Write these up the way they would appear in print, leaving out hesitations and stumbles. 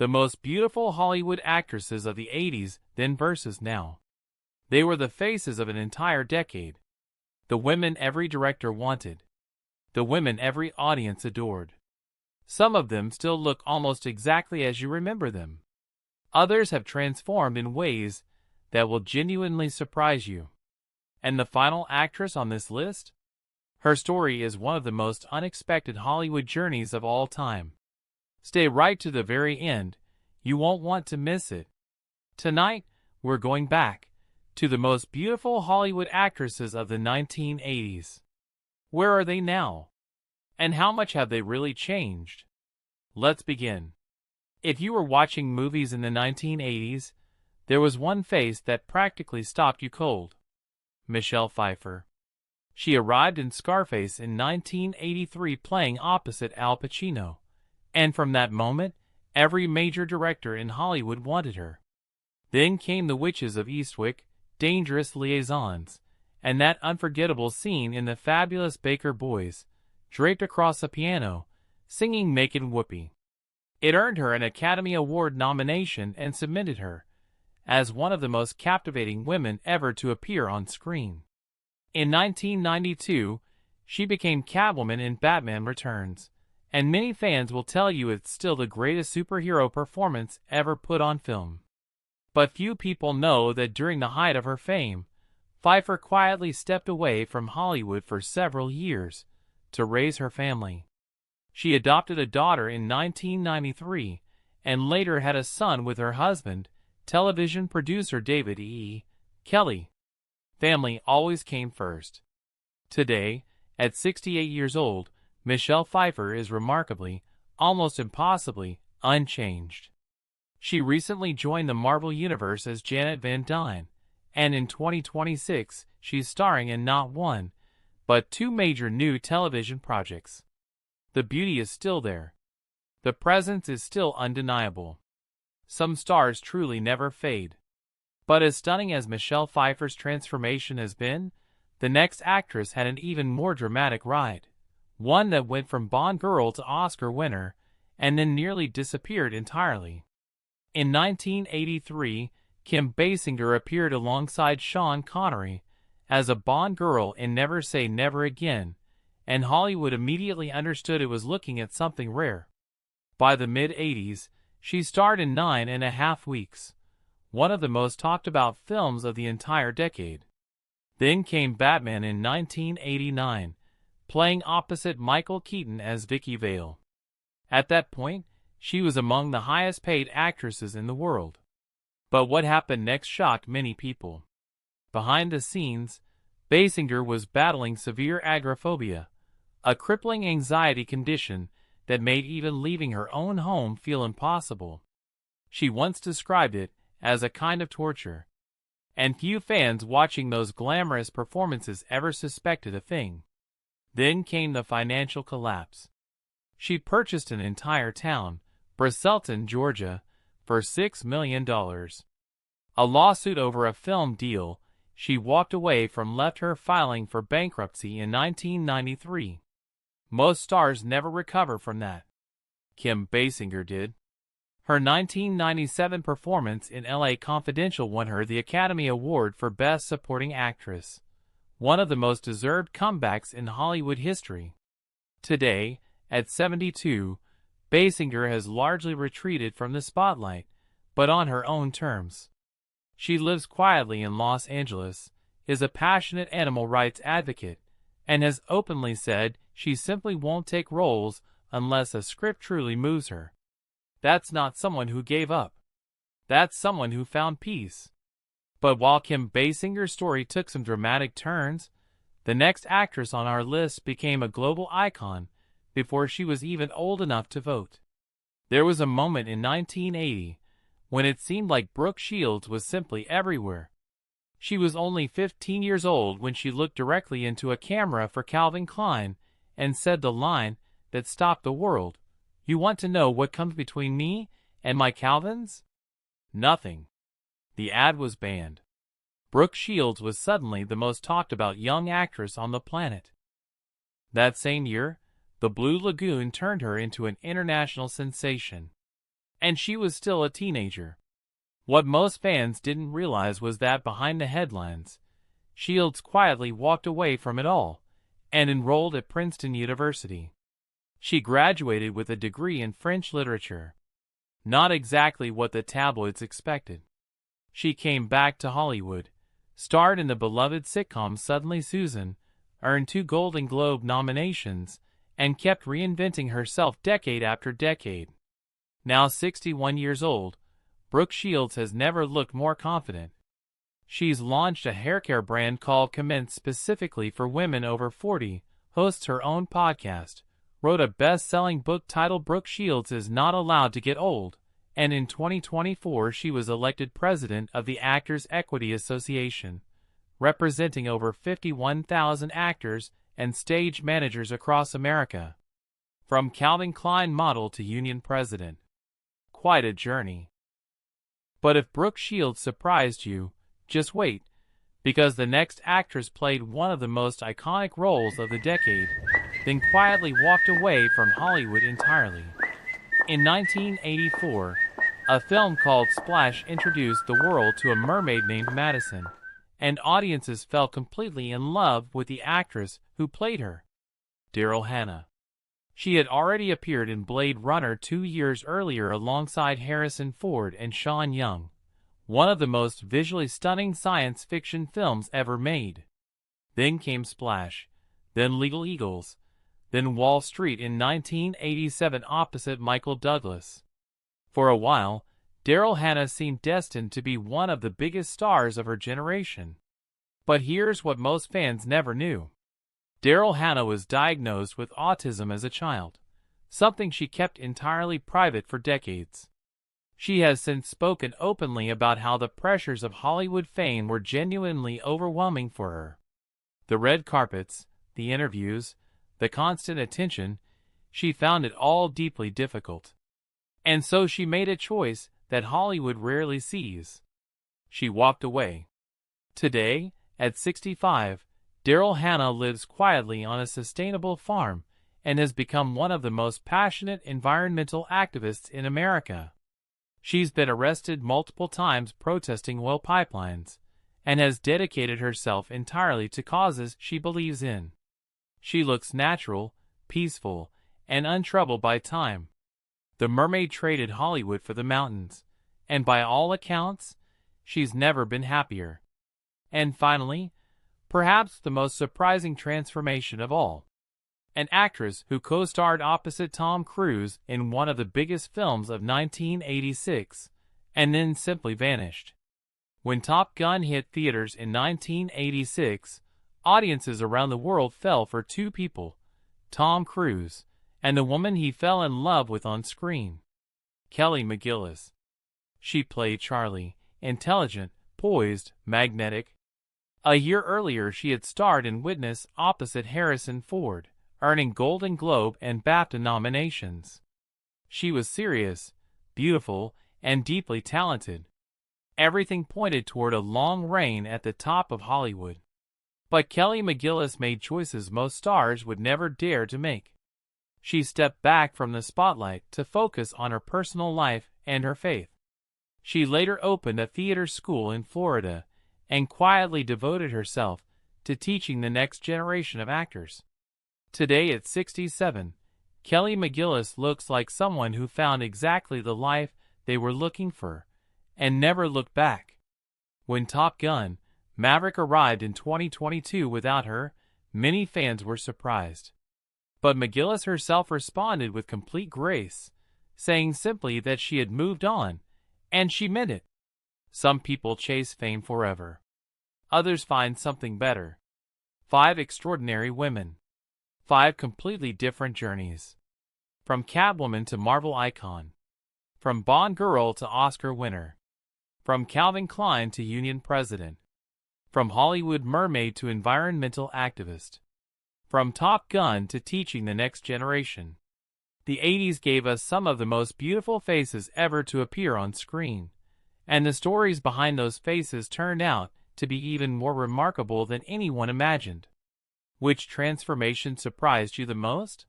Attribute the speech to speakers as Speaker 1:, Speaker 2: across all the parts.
Speaker 1: The most beautiful Hollywood actresses of the 80s then versus now. They were the faces of an entire decade. The women every director wanted. The women every audience adored. Some of them still look almost exactly as you remember them. Others have transformed in ways that will genuinely surprise you. And the final actress on this list? Her story is one of the most unexpected Hollywood journeys of all time. Stay right to the very end. You won't want to miss it. Tonight, we're going back to the most beautiful Hollywood actresses of the 1980s. Where are they now? And how much have they really changed? Let's begin. If you were watching movies in the 1980s, there was one face that practically stopped you cold. Michelle Pfeiffer. She arrived in Scarface in 1983 playing opposite Al Pacino. And from that moment, every major director in Hollywood wanted her. Then came The Witches of Eastwick, Dangerous Liaisons, and that unforgettable scene in The Fabulous Baker Boys, draped across a piano, singing Makin' Whoopee. It earned her an Academy Award nomination and cemented her as one of the most captivating women ever to appear on screen. In 1992, she became Catwoman in Batman Returns, and many fans will tell you it's still the greatest superhero performance ever put on film. But few people know that during the height of her fame, Pfeiffer quietly stepped away from Hollywood for several years to raise her family. She adopted a daughter in 1993 and later had a son with her husband, television producer David E. Kelly. Family always came first. Today, at 68 years old, Michelle Pfeiffer is remarkably, almost impossibly, unchanged. She recently joined the Marvel Universe as Janet Van Dyne, and in 2026, she's starring in not one, but two major new television projects. The beauty is still there. The presence is still undeniable. Some stars truly never fade. But as stunning as Michelle Pfeiffer's transformation has been, the next actress had an even more dramatic ride. One that went from Bond girl to Oscar winner, and then nearly disappeared entirely. In 1983, Kim Basinger appeared alongside Sean Connery as a Bond girl in Never Say Never Again, and Hollywood immediately understood it was looking at something rare. By the mid-80s, she starred in 9.5 Weeks, one of the most talked about films of the entire decade. Then came Batman in 1989, playing opposite Michael Keaton as Vicky Vale. At that point, she was among the highest-paid actresses in the world. But what happened next shocked many people. Behind the scenes, Basinger was battling severe agoraphobia, a crippling anxiety condition that made even leaving her own home feel impossible. She once described it as a kind of torture, and few fans watching those glamorous performances ever suspected a thing. Then came the financial collapse. She purchased an entire town, Braselton, Georgia, for $6 million. A lawsuit over a film deal she walked away from left her filing for bankruptcy in 1993. Most stars never recover from that. Kim Basinger did. Her 1997 performance in L.A. Confidential won her the Academy Award for Best Supporting Actress, one of the most deserved comebacks in Hollywood history. Today, at 72, Basinger has largely retreated from the spotlight, but on her own terms. She lives quietly in Los Angeles, is a passionate animal rights advocate, and has openly said she simply won't take roles unless a script truly moves her. That's not someone who gave up. That's someone who found peace. But while Kim Basinger's story took some dramatic turns, the next actress on our list became a global icon before she was even old enough to vote. There was a moment in 1980 when it seemed like Brooke Shields was simply everywhere. She was only 15 years old when she looked directly into a camera for Calvin Klein and said the line that stopped the world, "You want to know what comes between me and my Calvins? Nothing." The ad was banned. Brooke Shields was suddenly the most talked about young actress on the planet. That same year, The Blue Lagoon turned her into an international sensation. and she was still a teenager. What most fans didn't realize was that behind the headlines, Shields quietly walked away from it all and enrolled at Princeton University. She graduated with a degree in French literature. Not exactly what the tabloids expected. She came back to Hollywood, starred in the beloved sitcom Suddenly Susan, earned 2 Golden Globe nominations, and kept reinventing herself decade after decade. Now 61 years old, Brooke Shields has never looked more confident. She's launched a haircare brand called Commence specifically for women over 40, hosts her own podcast, wrote a best-selling book titled Brooke Shields Is Not Allowed to Get Old, and in 2024 she was elected president of the Actors Equity Association, representing over 51,000 actors and stage managers across America. From Calvin Klein model to union president. Quite a journey. But if Brooke Shields surprised you, just wait, because the next actress played one of the most iconic roles of the decade, then quietly walked away from Hollywood entirely. In 1984, a film called Splash introduced the world to a mermaid named Madison, and audiences fell completely in love with the actress who played her, Daryl Hannah. She had already appeared in Blade Runner 2 years earlier alongside Harrison Ford and Sean Young, one of the most visually stunning science fiction films ever made. Then came Splash, then Legal Eagles, then Wall Street in 1987 opposite Michael Douglas. For a while, Daryl Hannah seemed destined to be one of the biggest stars of her generation. But here's what most fans never knew. Daryl Hannah was diagnosed with autism as a child, something she kept entirely private for decades. She has since spoken openly about how the pressures of Hollywood fame were genuinely overwhelming for her. The red carpets, the interviews, the constant attention, she found it all deeply difficult. And so she made a choice that Hollywood rarely sees. She walked away. Today, at 65, Daryl Hannah lives quietly on a sustainable farm and has become one of the most passionate environmental activists in America. She's been arrested multiple times protesting oil pipelines and has dedicated herself entirely to causes she believes in. She looks natural, peaceful, and untroubled by time. The mermaid traded Hollywood for the mountains, and by all accounts, she's never been happier. And finally, perhaps the most surprising transformation of all. An actress who co-starred opposite Tom Cruise in one of the biggest films of 1986, and then simply vanished. When Top Gun hit theaters in 1986, audiences around the world fell for 2 people, Tom Cruise, and the woman he fell in love with on screen, Kelly McGillis. She played Charlie, intelligent, poised, magnetic. A year earlier she had starred in Witness opposite Harrison Ford, earning Golden Globe and BAFTA nominations. She was serious, beautiful, and deeply talented. Everything pointed toward a long reign at the top of Hollywood. But Kelly McGillis made choices most stars would never dare to make. She stepped back from the spotlight to focus on her personal life and her faith. She later opened a theater school in Florida and quietly devoted herself to teaching the next generation of actors. Today at 67, Kelly McGillis looks like someone who found exactly the life they were looking for and never looked back. When Top Gun: Maverick arrived in 2022 without her, many fans were surprised. But McGillis herself responded with complete grace, saying simply that she had moved on, and she meant it. Some people chase fame forever. Others find something better. 5 extraordinary women. 5 completely different journeys. From Catwoman to Marvel icon. From Bond girl to Oscar winner. From Calvin Klein to union president. From Hollywood mermaid to environmental activist. From Top Gun to teaching the next generation. The 80s gave us some of the most beautiful faces ever to appear on screen, and the stories behind those faces turned out to be even more remarkable than anyone imagined. Which transformation surprised you the most?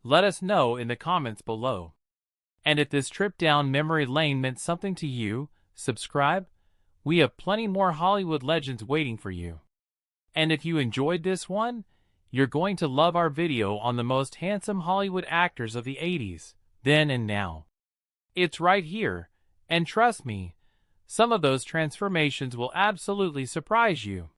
Speaker 1: Let us know in the comments below. And if this trip down memory lane meant something to you, subscribe. We have plenty more Hollywood legends waiting for you. And if you enjoyed this one, you're going to love our video on the most handsome Hollywood actors of the 80s, then and now. It's right here, and trust me, some of those transformations will absolutely surprise you.